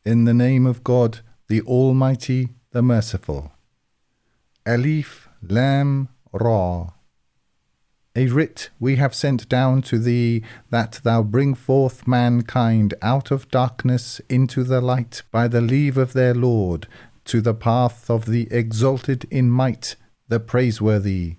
In the name of God, the Almighty, the Merciful. Alif, Lam, Ra. A writ we have sent down to thee, that thou bring forth mankind out of darkness into the light by the leave of their Lord, to the path of the exalted in might, the praiseworthy,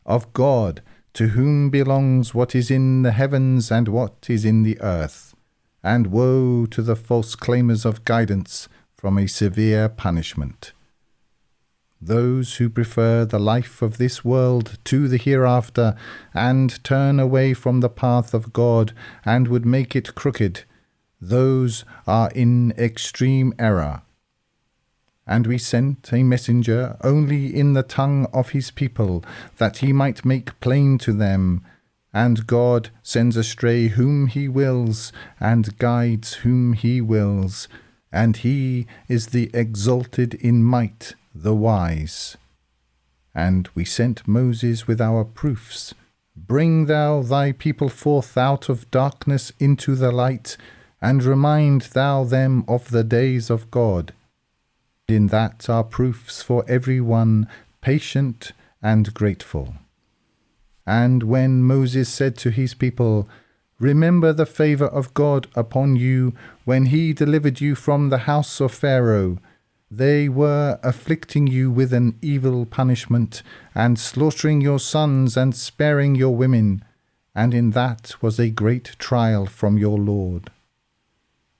of God, to whom belongs what is in the heavens and what is in the earth. And woe to the false claimers of guidance from a severe punishment. Those who prefer the life of this world to the hereafter, and turn away from the path of God, and would make it crooked, those are in extreme error. And we sent a messenger only in the tongue of his people, that he might make plain to them. And God sends astray whom he wills, and guides whom he wills, and he is the exalted in might, the wise. And we sent Moses with our proofs. Bring thou thy people forth out of darkness into the light, and remind thou them of the days of God. In that are proofs for every one, patient and grateful. And when Moses said to his people, Remember the favour of God upon you when he delivered you from the house of Pharaoh. They were afflicting you with an evil punishment, and slaughtering your sons and sparing your women, and in that was a great trial from your Lord.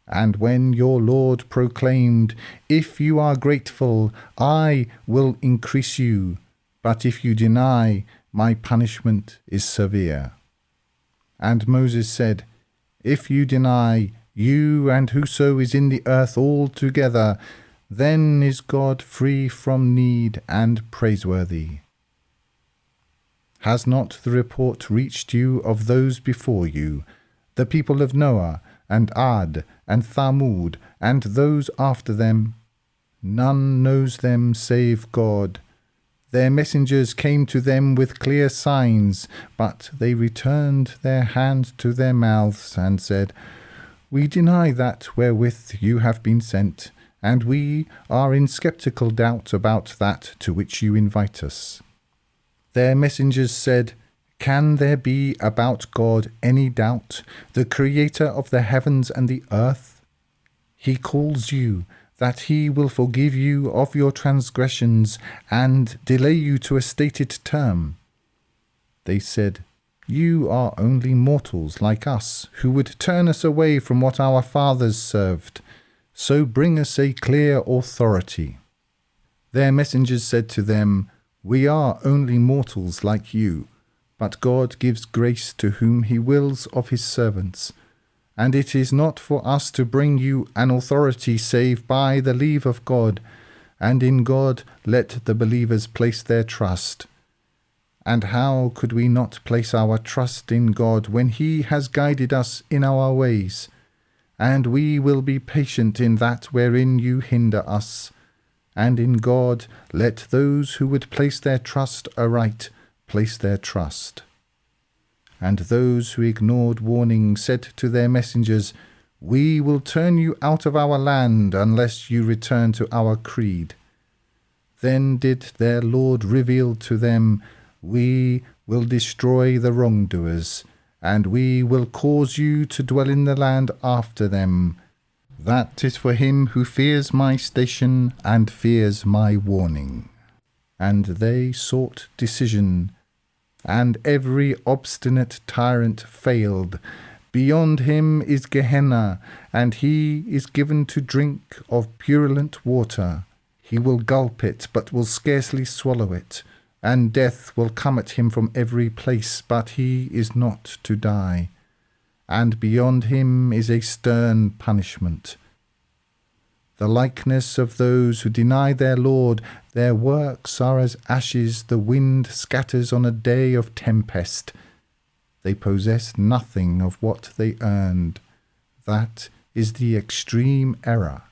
And when your Lord proclaimed, If you are grateful, I will increase you, but if you deny, my punishment is severe. And Moses said, If you deny, you and whoso is in the earth altogether, then is God free from need and praiseworthy. Has not the report reached you of those before you, the people of Noah, and Ad, and Thamud, and those after them? None knows them save God. Their messengers came to them with clear signs, but they returned their hand to their mouths, and said, We deny that wherewith you have been sent, and we are in sceptical doubt about that to which you invite us. Their messengers said, Can there be about God any doubt, the Creator of the heavens and the earth? He calls you, that he will forgive you of your transgressions, and delay you to a stated term. They said, You are only mortals like us, who would turn us away from what our fathers served. So bring us a clear authority. Their messengers said to them, We are only mortals like you, but God gives grace to whom he wills of his servants. And it is not for us to bring you an authority save by the leave of God, and in God let the believers place their trust. And how could we not place our trust in God when he has guided us in our ways? And we will be patient in that wherein you hinder us. And in God let those who would place their trust aright place their trust. And those who ignored warning said to their messengers, We will turn you out of our land unless you return to our creed. Then did their Lord reveal to them, We will destroy the wrongdoers, and we will cause you to dwell in the land after them. That is for him who fears my station and fears my warning. And they sought decision, and every obstinate tyrant failed. Beyond him is Gehenna, and he is given to drink of purulent water. He will gulp it, but will scarcely swallow it, and death will come at him from every place, but he is not to die. And beyond him is a stern punishment. The likeness of those who deny their Lord, their works are as ashes the wind scatters on a day of tempest. They possess nothing of what they earned. That is the extreme error.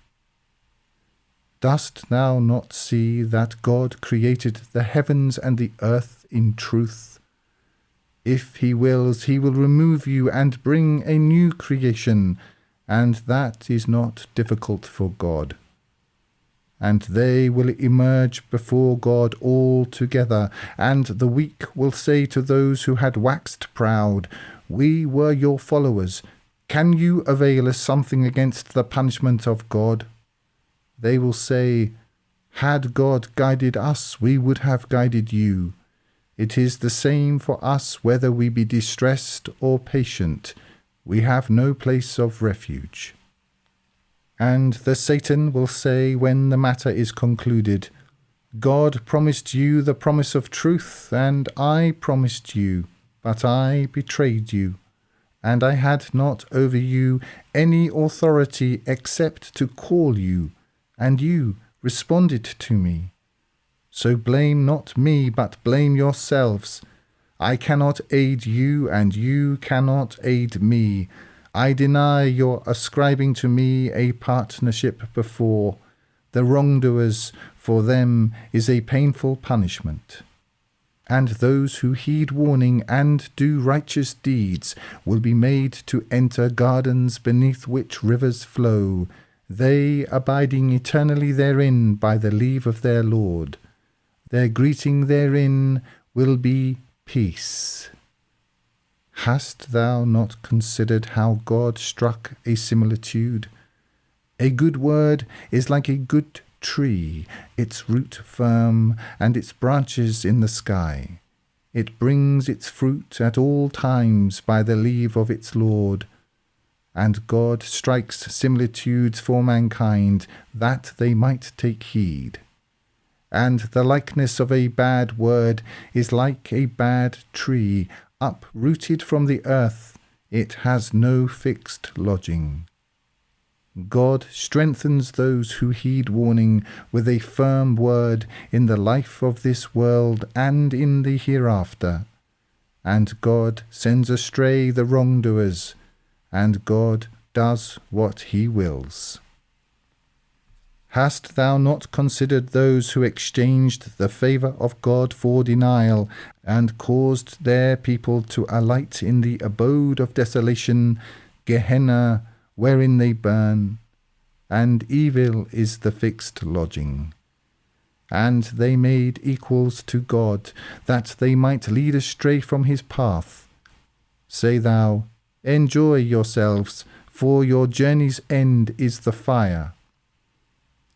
Dost thou not see that God created the heavens and the earth in truth? If he wills, he will remove you and bring a new creation, and that is not difficult for God. And they will emerge before God all together, and the weak will say to those who had waxed proud, "We were your followers. Can you avail us something against the punishment of God?" They will say, "Had God guided us, we would have guided you. It is the same for us whether we be distressed or patient. We have no place of refuge." And the Satan will say when the matter is concluded, "God promised you the promise of truth, and I promised you, but I betrayed you, and I had not over you any authority except to call you, and you responded to me. So blame not me, but blame yourselves. I cannot aid you, and you cannot aid me. I deny your ascribing to me a partnership before. The wrongdoers, for them is a painful punishment. And those who heed warning and do righteous deeds will be made to enter gardens beneath which rivers flow, they abiding eternally therein by the leave of their Lord. Their greeting therein will be peace. Hast thou not considered how God struck a similitude? A good word is like a good tree, its root firm and its branches in the sky. It brings its fruit at all times by the leave of its Lord. And God strikes similitudes for mankind, that they might take heed. And the likeness of a bad word is like a bad tree, uprooted from the earth, it has no fixed lodging. God strengthens those who heed warning with a firm word in the life of this world and in the hereafter. And God sends astray the wrongdoers, and God does what he wills. Hast thou not considered those who exchanged the favour of God for denial, and caused their people to alight in the abode of desolation, Gehenna, wherein they burn? And evil is the fixed lodging. And they made equals to God, that they might lead astray from his path. Say thou, Enjoy yourselves, for your journey's end is the fire.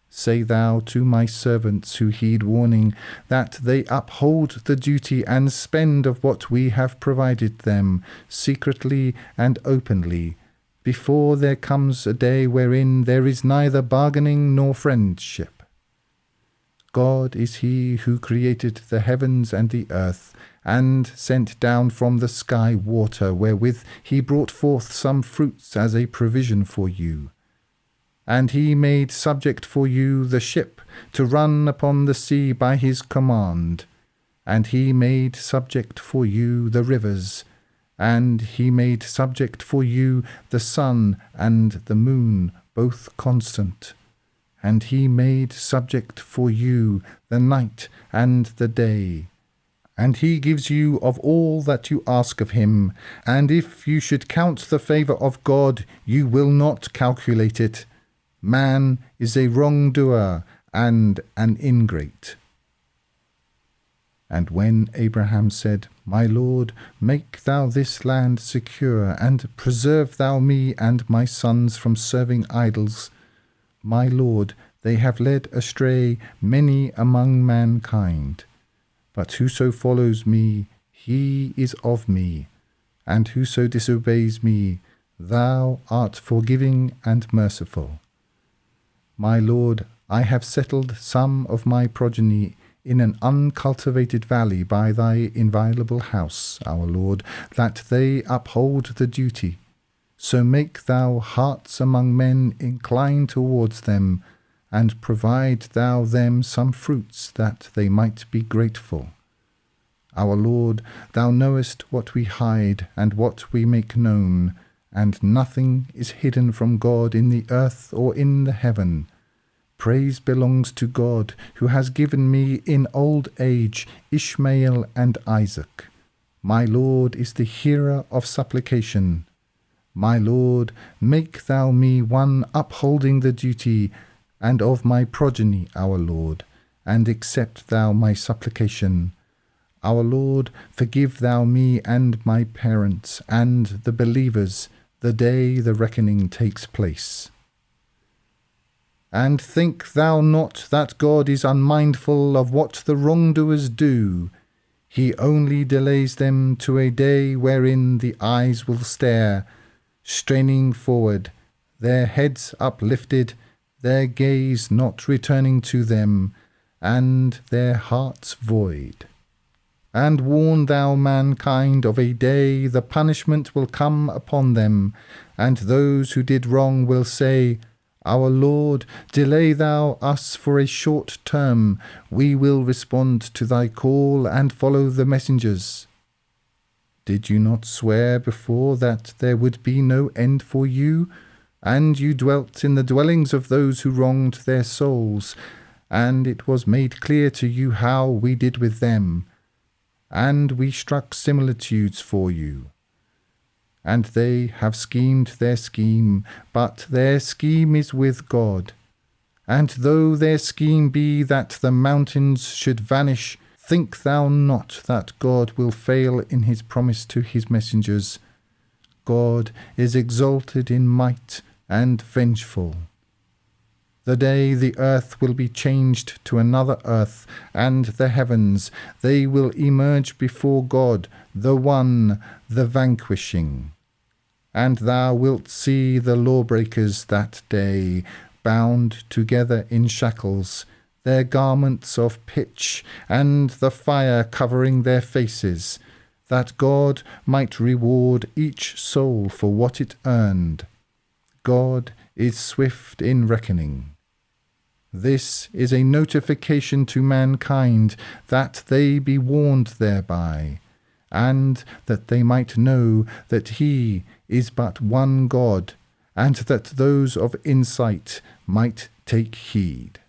Say thou to my servants who heed warning, that they uphold the duty and spend of what we have provided them, secretly and openly, before there comes a day wherein there is neither bargaining nor friendship. God is he who created the heavens and the earth, and sent down from the sky water, wherewith he brought forth some fruits as a provision for you. And he made subject for you the ship to run upon the sea by his command. And he made subject for you the rivers, and he made subject for you the sun and the moon, both constant. And he made subject for you the night and the day. And he gives you of all that you ask of him, and if you should count the favour of God, you will not calculate it. Man is a wrongdoer and an ingrate. And when Abraham said, My Lord, make thou this land secure, and preserve thou me and my sons from serving idols. My Lord, they have led astray many among mankind. But whoso follows me, he is of me, and whoso disobeys me, thou art forgiving and merciful. My Lord, I have settled some of my progeny in an uncultivated valley by thy inviolable house, our Lord, that they uphold the duty. So make thou hearts among men incline towards them, and provide thou them some fruits, that they might be grateful. Our Lord, thou knowest what we hide and what we make known, and nothing is hidden from God in the earth or in the heaven. Praise belongs to God, who has given me in old age Ishmael and Isaac. My Lord is the hearer of supplication. My Lord, make thou me one upholding the duty, and of my progeny, our Lord, and accept thou my supplication. Our Lord, forgive thou me and my parents, and the believers, the day the reckoning takes place. And think thou not that God is unmindful of what the wrongdoers do. He only delays them to a day wherein the eyes will stare, straining forward, their heads uplifted, their gaze not returning to them, and their hearts void. And warn thou mankind of a day the punishment will come upon them, and those who did wrong will say, Our Lord, delay thou us for a short term, we will respond to thy call and follow the messengers. Did you not swear before that there would be no end for you? And you dwelt in the dwellings of those who wronged their souls, and it was made clear to you how we did with them. And we struck similitudes for you. And they have schemed their scheme, but their scheme is with God. And though their scheme be that the mountains should vanish, think thou not that God will fail in his promise to his messengers. God is exalted in might and vengeful. The day the earth will be changed to another earth, and the heavens, they will emerge before God, the one, the vanquishing. And thou wilt see the lawbreakers that day, bound together in shackles, their garments of pitch, and the fire covering their faces, that God might reward each soul for what it earned. God is swift in reckoning. This is a notification to mankind, that they be warned thereby, and that they might know that he is but one God, and that those of insight might take heed.